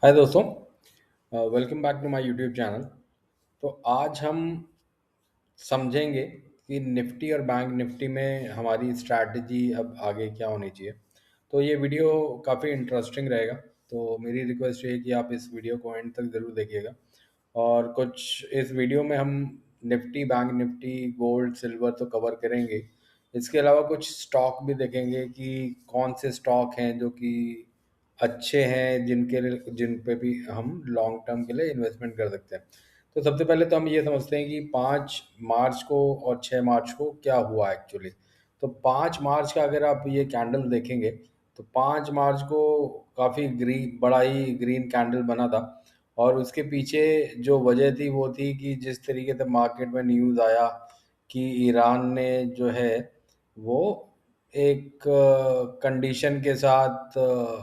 हाय दोस्तों, welcome back to my YouTube channel. तो आज हम समझेंगे कि निफ्टी और बैंक निफ्टी में हमारी स्ट्रैटेजी अब आगे क्या होनी चाहिए। तो ये वीडियो काफ़ी इंटरेस्टिंग रहेगा। तो मेरी रिक्वेस्ट ये है कि आप इस वीडियो को एंड तक ज़रूर देखिएगा। और कुछ इस वीडियो में हम Nifty, bank Nifty, gold, silver तो कवर करेंगे। इसके अलावा कुछ स्टॉक भी देखेंगे कि कौन से स्टॉक हैं जो कि अच्छे हैं, जिन पे भी हम लॉन्ग टर्म के लिए इन्वेस्टमेंट कर सकते हैं। तो सबसे पहले तो हम ये समझते हैं कि 5 मार्च को और 6 मार्च को क्या हुआ एक्चुअली। तो 5 मार्च का अगर आप ये कैंडल देखेंगे तो 5 मार्च को काफ़ी बड़ा ही ग्रीन कैंडल बना था। और उसके पीछे जो वजह थी वो थी कि जिस तरीके से मार्केट में न्यूज़ आया कि ईरान ने जो है वो एक कंडीशन के साथ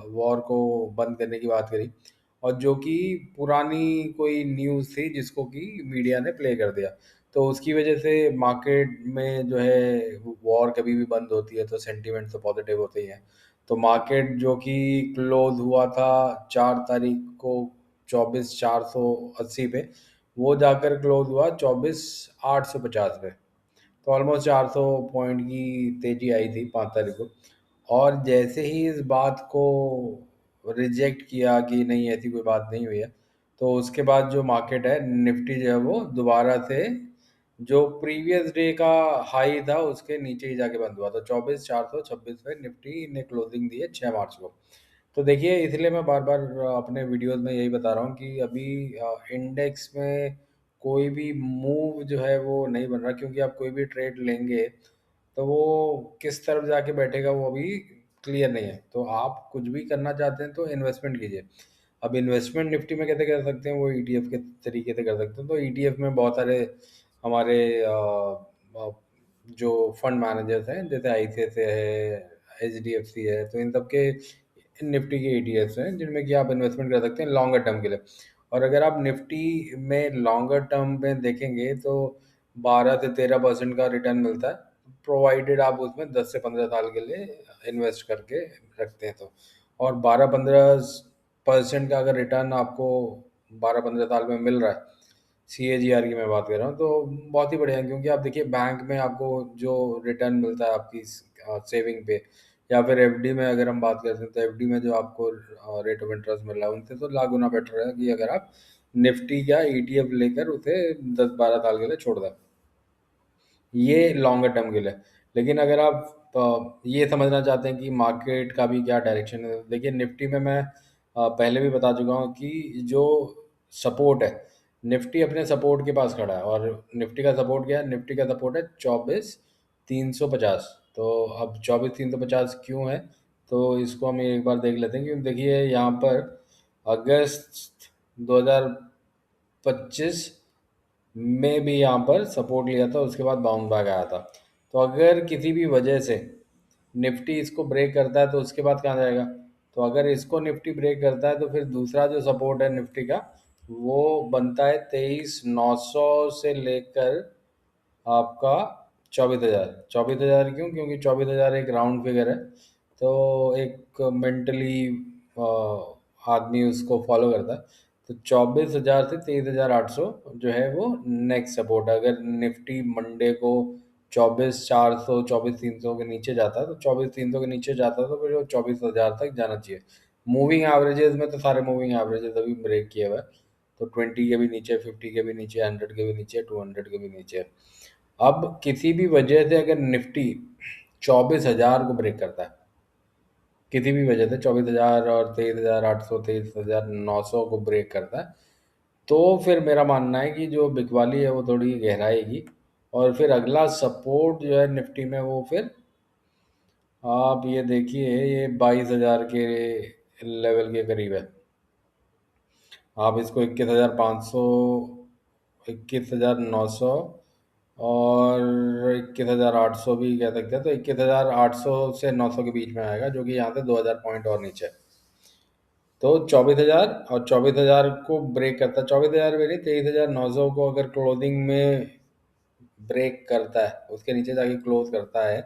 वॉर को बंद करने की बात करी। और जो कि पुरानी कोई न्यूज़ थी जिसको कि मीडिया ने प्ले कर दिया। तो उसकी वजह से मार्केट में जो है वॉर कभी भी बंद होती है तो सेंटीमेंट तो पॉजिटिव होते ही हैं। तो मार्केट जो कि क्लोज हुआ था 4 तारीख को 24,480 पे, वो जाकर क्लोज हुआ 24,850 पे। तो ऑलमोस्ट 400 पॉइंट की तेजी आई थी 5 तारीख को। और जैसे ही इस बात को रिजेक्ट किया कि नहीं ऐसी कोई बात नहीं हुई है, तो उसके बाद जो मार्केट है निफ्टी जो है वो दोबारा से जो प्रीवियस डे का हाई था उसके नीचे ही जाके बंद हुआ। तो 24,426 पे निफ्टी ने क्लोजिंग दी है 6 मार्च को। तो देखिए, इसलिए मैं बार बार अपने वीडियोस में यही बता रहा हूँ कि अभी इंडेक्स में कोई भी मूव जो है वो नहीं बन रहा, क्योंकि आप कोई भी ट्रेड लेंगे तो वो किस तरफ जाके बैठेगा वो अभी क्लियर नहीं है। तो आप कुछ भी करना चाहते हैं तो इन्वेस्टमेंट कीजिए। अब इन्वेस्टमेंट निफ्टी में कैसे कर सकते हैं, वो ईटीएफ के तरीके से कर सकते हैं। तो ईटीएफ में बहुत सारे हमारे अ, जो फंड मैनेजर्स हैं, जैसे आईसीआईसीआई है, एचडीएफसी है, तो इन सब के निफ्टी के ईटीएफ्स हैं जिनमें कि आप इन्वेस्टमेंट कर सकते हैं लॉन्गर टर्म के लिए। और अगर आप निफ्टी में लॉन्गर टर्म में देखेंगे तो 12 से 13% का रिटर्न मिलता है, प्रोवाइडेड आप उसमें 10 से 15 साल के लिए इन्वेस्ट करके रखते हैं तो। और 12-15% का अगर रिटर्न आपको 12-15 साल में मिल रहा है, सीएजीआर की मैं बात कर रहा हूँ, तो बहुत ही बढ़िया है। क्योंकि आप देखिए, बैंक में आपको जो रिटर्न मिलता है आपकी सेविंग पे, या फिर एफडी में अगर हम बात करते हैं तो एफडी में जो आपको रेट ऑफ इंटरेस्ट मिल रहा है उनसे तो लाख गुना बेटर है कि अगर आप निफ्टी का ईटीएफ लेकर उसे 10-12 साल के लिए छोड़ दें। ये लॉन्गर टर्म के लिए। लेकिन अगर आप ये समझना चाहते हैं कि मार्केट का भी क्या डायरेक्शन है, देखिए निफ्टी में मैं पहले भी बता चुका हूँ कि जो सपोर्ट है, निफ्टी अपने सपोर्ट के पास खड़ा है। और निफ्टी का सपोर्ट क्या है? निफ्टी का सपोर्ट है 24,350। तो अब 24,350 क्यों है? तो इसको हम एक बार देख लेते हैं। क्योंकि देखिए यहाँ पर अगस्त 2025 में भी यहाँ पर सपोर्ट लिया था, उसके बाद बाउंस बैक आया था। तो अगर किसी भी वजह से निफ्टी इसको ब्रेक करता है तो उसके बाद कहाँ जाएगा? तो अगर इसको निफ्टी ब्रेक करता है तो फिर दूसरा जो सपोर्ट है निफ्टी का, वो बनता है 23,900 से लेकर आपका 24,000। 24,000 क्यों? क्योंकि 24,000 एक राउंड फिगर है। तो एक मेंटली आदमी उसको फॉलो करता है। तो 24,000 से 23,800 जो है वो नेक्स्ट सपोर्ट है। अगर निफ्टी मंडे को 24,400 24,300 के नीचे जाता है, तो 24,300 के नीचे जाता है तो फिर वो 24,000 तक जाना चाहिए। मूविंग एवरेजेस में तो सारे मूविंग एवरेजेस अभी ब्रेक किए हुए हैं। तो 20 के भी नीचे, 50 के भी नीचे, 100 के भी नीचे, 200 के भी नीचे। अब किसी भी वजह से अगर निफ्टी 24,000 को ब्रेक करता है, किसी भी वजह से 24,000 और 23,800, 23,900 को ब्रेक करता है, तो फिर मेरा मानना है कि जो बिकवाली है वो थोड़ी गहराएगी। और फिर अगला सपोर्ट जो है निफ्टी में वो फिर आप ये देखिए, ये 22,000 के लेवल के करीब है। आप इसको 21,500, 21,900 और 21,800 भी कह सकते हैं। तो 21,800 से 900 के बीच में आएगा, जो कि यहाँ से 2,000 पॉइंट और नीचे है। तो 24,000 और 24,000 को ब्रेक करता है, 24,000 भी नहीं, 23,900 को अगर क्लोजिंग में ब्रेक करता है, उसके नीचे जाके क्लोज करता है,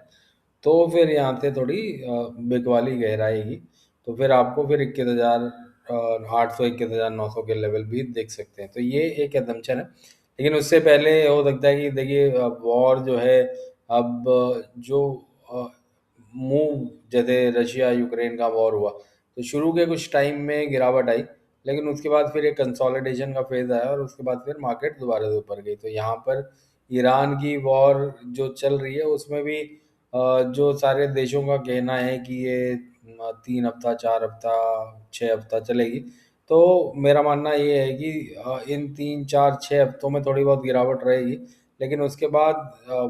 तो फिर यहाँ से थोड़ी बिकवाली गहराएगी। तो फिर आपको फिर 21,000 आठ सौ 21,900 के लेवल भी देख सकते हैं। तो ये एक एजम्पशन है, लेकिन उससे पहले हो सकता है कि देखिए वॉर जो है अब जो मूव, जैसे रशिया यूक्रेन का वॉर हुआ तो शुरू के कुछ टाइम में गिरावट आई, लेकिन उसके बाद फिर एक कंसोलिडेशन का फेज आया और उसके बाद फिर मार्केट दोबारा से ऊपर गई। तो यहाँ पर ईरान की वॉर जो चल रही है उसमें भी जो सारे देशों का कहना है कि ये 3 हफ्ता, 4 हफ्ता, 6 हफ्ता चलेगी। तो मेरा मानना ये है कि इन 3, 4, 6 हफ्तों में थोड़ी बहुत गिरावट रहेगी, लेकिन उसके बाद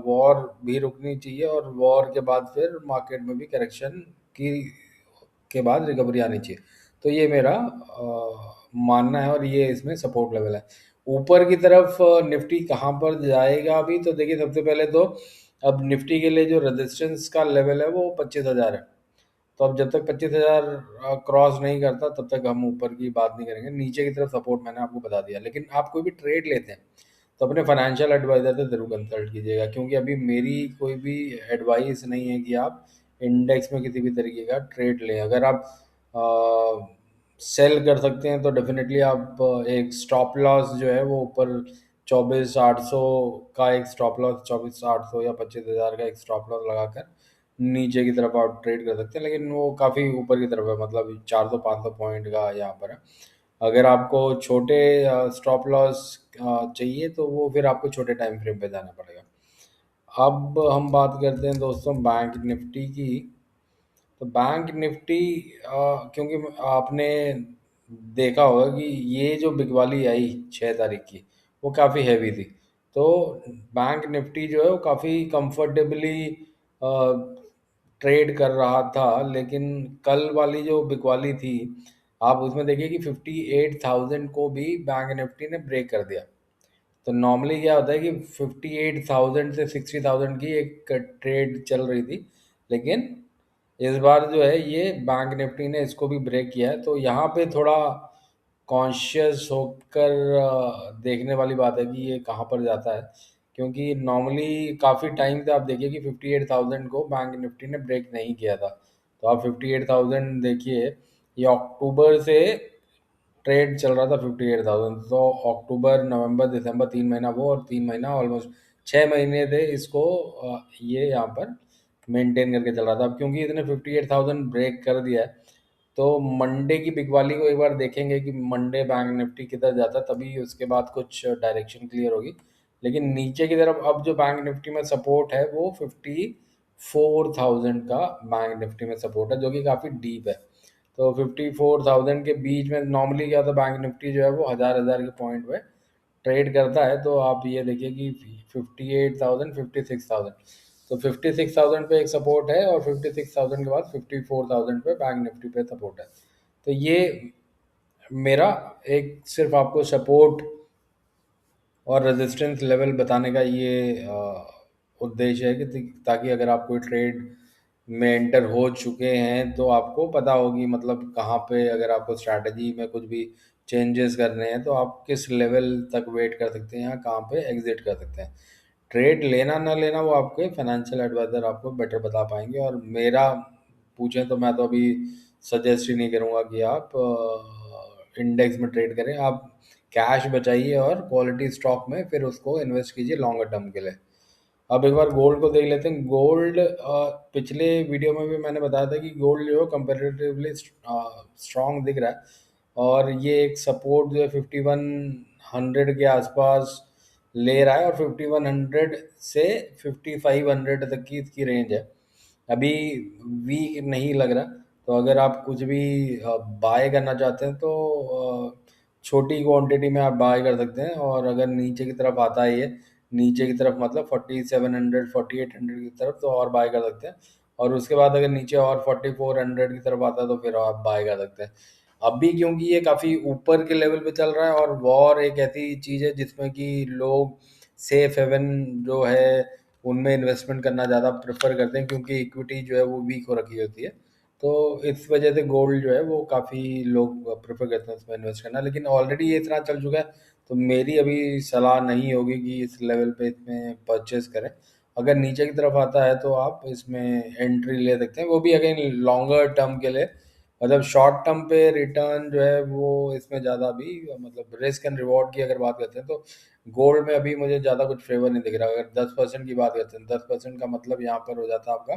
वॉर भी रुकनी चाहिए और वॉर के बाद फिर मार्केट में भी करेक्शन की के बाद रिकवरी आनी चाहिए। तो ये मेरा मानना है और ये इसमें सपोर्ट लेवल है। ऊपर की तरफ निफ्टी कहाँ पर जाएगा अभी, तो देखिए सबसे पहले तो अब निफ्टी के लिए जो रेजिस्टेंस का लेवल है वो 25,000 है। तो अब जब तक 25,000 क्रॉस नहीं करता तब तक हम ऊपर की बात नहीं करेंगे। नीचे की तरफ सपोर्ट मैंने आपको बता दिया। लेकिन आप कोई भी ट्रेड लेते हैं तो अपने फाइनेंशियल एडवाइजर से ज़रूर कंसल्ट कीजिएगा, क्योंकि अभी मेरी कोई भी एडवाइस नहीं है कि आप इंडेक्स में किसी भी तरीके का ट्रेड लें। अगर आप सेल कर सकते हैं तो डेफिनेटली आप एक स्टॉप लॉस जो है वो ऊपर 24,800 का एक स्टॉप लॉस, 24,800 या 25,000 का एक स्टॉप लॉस लगाकर नीचे की तरफ आप ट्रेड कर सकते हैं। लेकिन वो काफ़ी ऊपर की तरफ है, मतलब 400-500 पॉइंट का यहाँ पर है। अगर आपको छोटे स्टॉप लॉस चाहिए तो वो फिर आपको छोटे टाइम फ्रेम पे जाना पड़ेगा। अब हम बात करते हैं दोस्तों बैंक निफ्टी की। तो बैंक निफ्टी क्योंकि आपने देखा होगा कि ये जो बिकवाली आई 6 तारीख की वो काफ़ी हैवी थी। तो बैंक निफ्टी जो है वो काफ़ी कंफर्टेबली ट्रेड कर रहा था, लेकिन कल वाली जो बिकवाली थी आप उसमें देखिए कि 58,000 को भी बैंक निफ्टी ने ब्रेक कर दिया। तो नॉर्मली क्या होता है कि 58,000 से 60,000 की एक ट्रेड चल रही थी, लेकिन इस बार जो है ये बैंक निफ्टी ने इसको भी ब्रेक किया है। तो यहाँ पे थोड़ा कॉन्शियस होकर देखने वाली बात है कि ये कहाँ पर जाता है, क्योंकि नॉर्मली काफ़ी टाइम से आप देखिए कि 58,000 को बैंक निफ्टी ने ब्रेक नहीं किया था। तो आप 58,000 देखिए, ये अक्टूबर से ट्रेड चल रहा था 58,000। तो अक्टूबर, नवंबर, दिसंबर 3 महीना वो और 3 महीना, ऑलमोस्ट 6 महीने थे इसको ये यहाँ पर मेंटेन करके चल रहा था। अब क्योंकि इसने 58,000 ब्रेक कर दिया है तो मंडे की बिकवाली को एक बार देखेंगे कि मंडे बैंक निफ्टी किधर जाता है, तभी उसके बाद कुछ डायरेक्शन क्लियर होगी। लेकिन नीचे की तरफ अब जो बैंक निफ्टी में सपोर्ट है वो 54,000 का बैंक निफ्टी में सपोर्ट है, जो कि काफ़ी डीप है। तो 54,000 के बीच में नॉर्मली क्या होता है, बैंक निफ्टी जो है वो हज़ार हज़ार के पॉइंट पे ट्रेड करता है। तो आप ये देखिए कि 58,000, 56,000, तो 56,000 पे एक सपोर्ट है और 56,000 के बाद 54,000 पे बैंक निफ्टी पे सपोर्ट है। तो ये मेरा एक सिर्फ आपको सपोर्ट और रेजिस्टेंस लेवल बताने का ये उद्देश्य है कि ताकि अगर आप कोई ट्रेड में एंटर हो चुके हैं तो आपको पता होगी, मतलब कहाँ पे अगर आपको स्ट्रैटेजी में कुछ भी चेंजेस करने हैं तो आप किस लेवल तक वेट कर सकते हैं या कहाँ पे एग्जिट कर सकते हैं। ट्रेड लेना ना लेना वो आपके फाइनेंशियल एडवाइजर आपको बेटर बता पाएंगे, और मेरा पूछें तो मैं तो अभी सजेस्ट ही नहीं करूँगा कि आप इंडेक्स में ट्रेड करें। आप कैश बचाइए और क्वालिटी स्टॉक में फिर उसको इन्वेस्ट कीजिए लॉन्गर टर्म के लिए। अब एक बार गोल्ड को देख लेते हैं। गोल्ड पिछले वीडियो में भी मैंने बताया था कि गोल्ड जो है कंपेरेटिवली स्ट्रॉन्ग दिख रहा है, और ये एक सपोर्ट जो है 5100 के आसपास ले रहा है, और 5100 से 5500 तक की इसकी रेंज है। अभी वीक नहीं लग रहा। तो अगर आप कुछ भी बाय करना चाहते हैं तो छोटी क्वांटिटी में आप बाय कर सकते हैं, और अगर नीचे की तरफ आता है ये नीचे की तरफ मतलब 4700, 4800 की तरफ, तो और बाय कर सकते हैं। और उसके बाद अगर नीचे और 4400 की तरफ आता है तो फिर आप बाय कर सकते हैं। अभी क्योंकि ये काफ़ी ऊपर के लेवल पे चल रहा है, और वॉर एक ऐसी चीज़ है जिसमें कि लोग सेफ हेवन जो है उनमें इन्वेस्टमेंट करना ज़्यादा प्रेफर करते हैं, क्योंकि इक्विटी जो है वो वीक हो रखी होती है। तो इस वजह से गोल्ड जो है वो काफ़ी लोग प्रेफर करते हैं उसमें इन्वेस्ट करना। लेकिन ऑलरेडी ये इतना चल चुका है तो मेरी अभी सलाह नहीं होगी कि इस लेवल पे इसमें परचेज करें। अगर नीचे की तरफ आता है तो आप इसमें एंट्री ले सकते हैं, वो भी अगेन लॉन्गर टर्म के लिए। मतलब शॉर्ट टर्म पे रिटर्न जो है वो इसमें ज़्यादा भी, मतलब रिस्क एंड रिवॉर्ड की अगर बात करते हैं तो गोल्ड में अभी मुझे ज़्यादा कुछ फेवर नहीं दिख रहा। अगर 10% की बात करते हैं, 10% का मतलब यहाँ पर हो जाता है आपका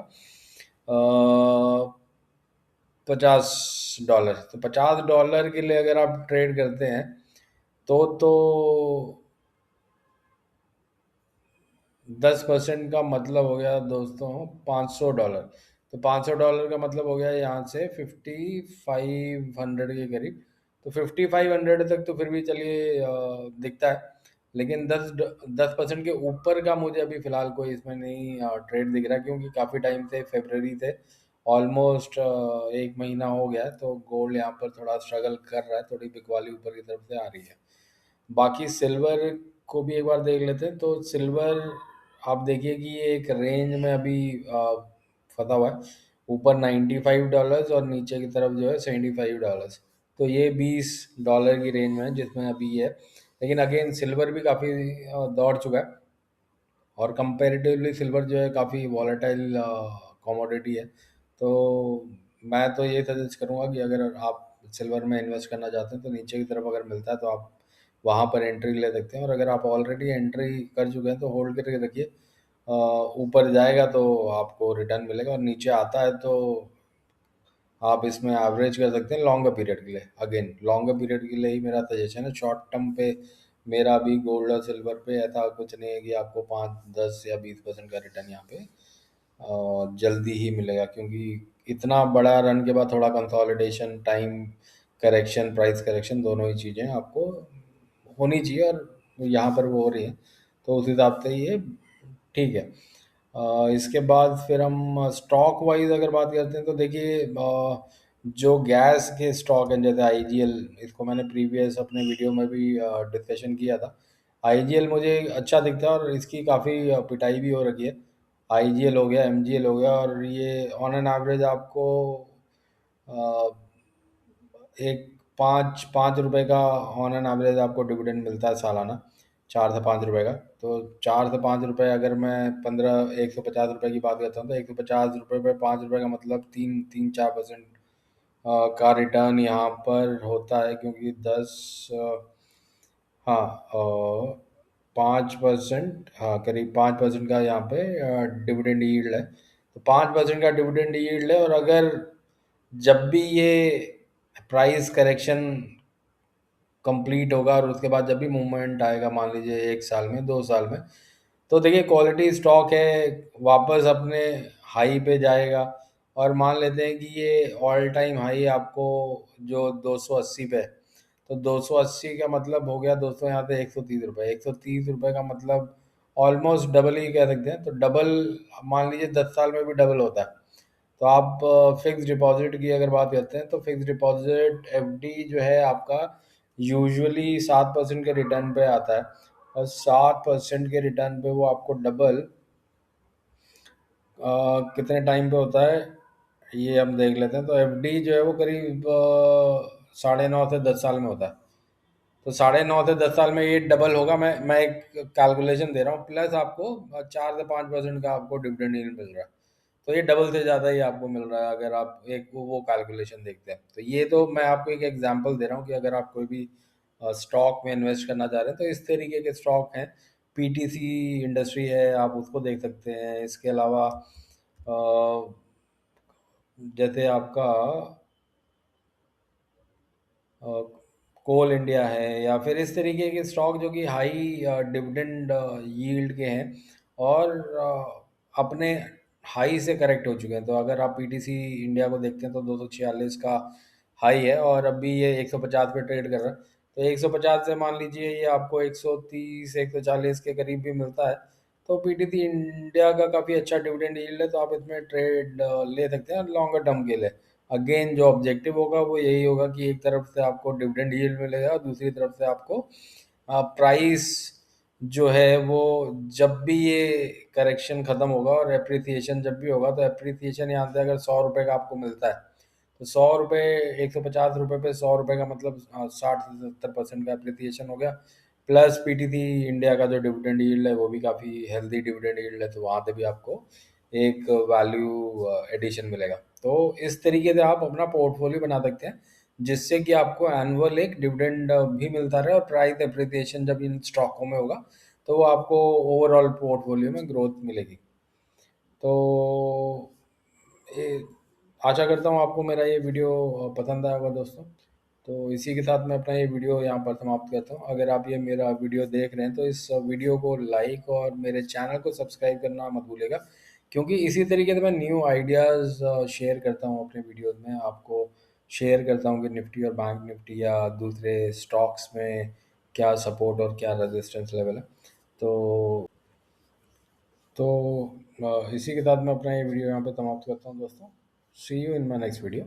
50 डॉलर। तो $50 के लिए अगर आप ट्रेड करते हैं तो 10% का मतलब हो गया दोस्तों $500। तो $500 का मतलब हो गया यहाँ से 5500 के करीब। तो 5500 तक तो फिर भी चलिए दिखता है। लेकिन 10% के ऊपर का मुझे अभी फ़िलहाल कोई इसमें नहीं ट्रेड दिख रहा, क्योंकि काफ़ी टाइम से, फरवरी से ऑलमोस्ट 1 महीना हो गया है, तो गोल्ड यहाँ पर थोड़ा स्ट्रगल कर रहा है, थोड़ी बिकवाली ऊपर की तरफ से आ रही है। बाकी सिल्वर को भी एक बार देख लेते हैं। तो सिल्वर आप देखिए कि ये एक रेंज में अभी फंसा हुआ है, ऊपर $95 और नीचे की तरफ जो है $75। तो ये $20 की रेंज में है जिसमें अभी ये है। लेकिन अगेन सिल्वर भी काफ़ी दौड़ चुका है, और कंपैरेटिवली सिल्वर जो है काफ़ी वॉलेटाइल कमोडिटी है। तो मैं तो ये सजेस्ट करूँगा कि अगर आप सिल्वर में इन्वेस्ट करना चाहते हैं तो नीचे की तरफ अगर मिलता है तो आप वहाँ पर एंट्री ले सकते हैं, और अगर आप ऑलरेडी एंट्री कर चुके हैं तो होल्ड करके रखिए। ऊपर जाएगा तो आपको रिटर्न मिलेगा, और नीचे आता है तो आप इसमें एवरेज कर सकते हैं लॉन्गर पीरियड के लिए। अगेन लॉन्गर पीरियड के लिए ही मेरा सजेशन है। शॉर्ट टर्म पे मेरा भी गोल्ड और सिल्वर पे ऐसा कुछ नहीं है कि आपको 5, 10 या 20% का रिटर्न यहाँ पे जल्दी ही मिलेगा, क्योंकि इतना बड़ा रन के बाद थोड़ा consolidation, time correction, price correction, दोनों ही चीज़ें आपको होनी चाहिए, और यहाँ पर वो हो रही है। तो उस हिसाब से ये ठीक है। इसके बाद फिर हम स्टॉक वाइज अगर बात करते हैं तो देखिए जो गैस के स्टॉक हैं जैसे आईजीएल, इसको मैंने प्रीवियस अपने वीडियो में भी डिस्कशन किया था। आईजीएल मुझे अच्छा दिखता है, और इसकी काफ़ी पिटाई भी हो रखी है। आईजीएल हो गया, एमजीएल हो गया, और ये ऑन एन एवरेज आपको अ, एक 5 5 रुपए का ऑन एन एवरेज आपको डिविडेंड मिलता है सालाना, 4 से 5 रुपए का। तो 4 से 5 रुपए, अगर मैं 150 रुपए की बात करता हूँ तो 150 रुपए पे 5 रुपए का मतलब 3 3 4% का रिटर्न यहाँ पर होता है, क्योंकि 5%, हाँ करीब 5% का यहाँ पे डिविडेंड यील्ड है। तो 5% का डिविडेंड यील्ड है, और अगर जब भी ये प्राइस करेक्शन कंप्लीट होगा और उसके बाद जब भी मूवमेंट आएगा, मान लीजिए 1 साल में, 2 साल में, तो देखिए क्वालिटी स्टॉक है, वापस अपने हाई पे जाएगा। और मान लेते हैं कि ये ऑल टाइम हाई आपको जो 280 पे है, तो 280 का मतलब हो गया दोस्तों यहाँ पे 130 रुपये। 130 रुपये का मतलब ऑलमोस्ट डबल ही कह सकते हैं। तो डबल, मान लीजिए 10 साल में भी डबल होता है। तो आप फिक्स डिपॉजिट की अगर बात करते हैं तो फिक्स डिपॉजिट एफडी जो है आपका यूजुअली 7% के रिटर्न पे आता है, और 7% के रिटर्न पे वो आपको डबल कितने टाइम पे होता है ये हम देख लेते हैं। तो एफडी जो है वो करीब 9.5 से 10 साल में होता है। तो 9.5 से 10 साल में ये डबल होगा। मैं एक कैलकुलेशन दे रहा हूँ, प्लस आपको 4 से 5% का आपको डिविडेंड यील्ड मिल रहा है। तो ये डबल से ज़्यादा ही आपको मिल रहा है, अगर आप एक वो कैलकुलेशन देखते हैं। तो ये तो मैं आपको एक एग्जांपल दे रहा हूँ कि अगर आप कोई भी स्टॉक में इन्वेस्ट करना चाह रहे हैं तो इस तरीके के स्टॉक हैं। पीटीसी इंडस्ट्री है, आप उसको देख सकते हैं। इसके अलावा जैसे आपका कोल इंडिया है, या फिर इस तरीके के स्टॉक जो कि हाई डिविडेंड यील्ड के हैं, और अपने हाई से करेक्ट हो चुके हैं। तो अगर आप पीटीसी इंडिया को देखते हैं तो 246 का हाई है, और अभी ये 150 पे ट्रेड कर रहा है। तो 150 से मान लीजिए ये आपको 130 140 के करीब भी मिलता है। तो पीटीसी इंडिया का काफ़ी अच्छा डिविडेंड यील्ड है, तो आप इसमें ट्रेड ले सकते हैं लॉन्गर टर्म के लिए। अगेन जो ऑब्जेक्टिव होगा वो यही होगा कि एक तरफ से आपको डिविडेंड यील्ड मिलेगा, और दूसरी तरफ से आपको प्राइस जो है वो, जब भी ये करेक्शन खत्म होगा और एप्रिसिएशन जब भी होगा, तो एप्रिसिएशन यहाँ से अगर 100 रुपये का आपको मिलता है, तो 100 रुपये, 150 रुपये पे 100 रुपये का मतलब 60 से 70% का एप्रिसिएशन हो गया। प्लस पीटीसी इंडिया का जो डिविडेंड यील्ड है वो भी काफ़ी हेल्दी डिविडेंड यील्ड है, तो वहाँ से भी आपको एक वैल्यू एडिशन मिलेगा। तो इस तरीके से आप अपना पोर्टफोलियो बना सकते हैं, जिससे कि आपको एनुअल एक डिविडेंड भी मिलता रहे, और प्राइस एप्रिसिएशन जब इन स्टॉकों में होगा तो वो आपको ओवरऑल पोर्टफोलियो में ग्रोथ मिलेगी। तो ये आशा करता हूँ आपको मेरा ये वीडियो पसंद आया होगा दोस्तों। तो इसी के साथ मैं अपना ये वीडियो यहाँ पर समाप्त करता हूँ। अगर आप ये मेरा वीडियो देख रहे हैं तो इस वीडियो को लाइक और मेरे चैनल को सब्सक्राइब करना मत भूलिएगा, क्योंकि इसी तरीके से मैं न्यू आइडियाज़ शेयर करता हूँ अपने वीडियोज़ में। आपको शेयर करता हूँ कि निफ्टी और बैंक निफ्टी या दूसरे स्टॉक्स में क्या सपोर्ट और क्या रेजिस्टेंस लेवल है। तो इसी के साथ मैं अपना ये वीडियो यहाँ पे समाप्त करता हूँ दोस्तों। See you in my next video.